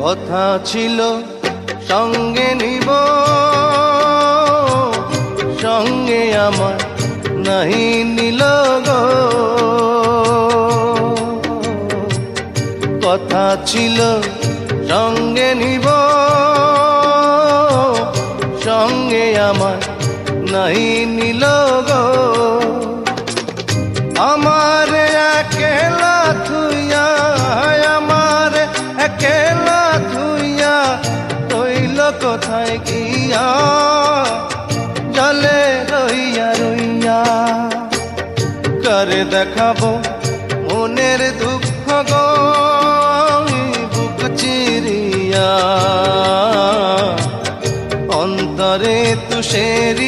কথা ছিল সঙ্গে নিব, সঙ্গে আমার নাহি নিল গো। কথা ছিল সঙ্গে নিব, সঙ্গে আমার নাহি নিল গো। আমার একেলা থুইয়া, আমার একেলা থুইয়া রইল কোথায় গিয়া, জলে রইয়া রইয়া। করে দেখাবো মনের দুঃখ গো বুক চিরিয়া, অন্তরে তুষেরি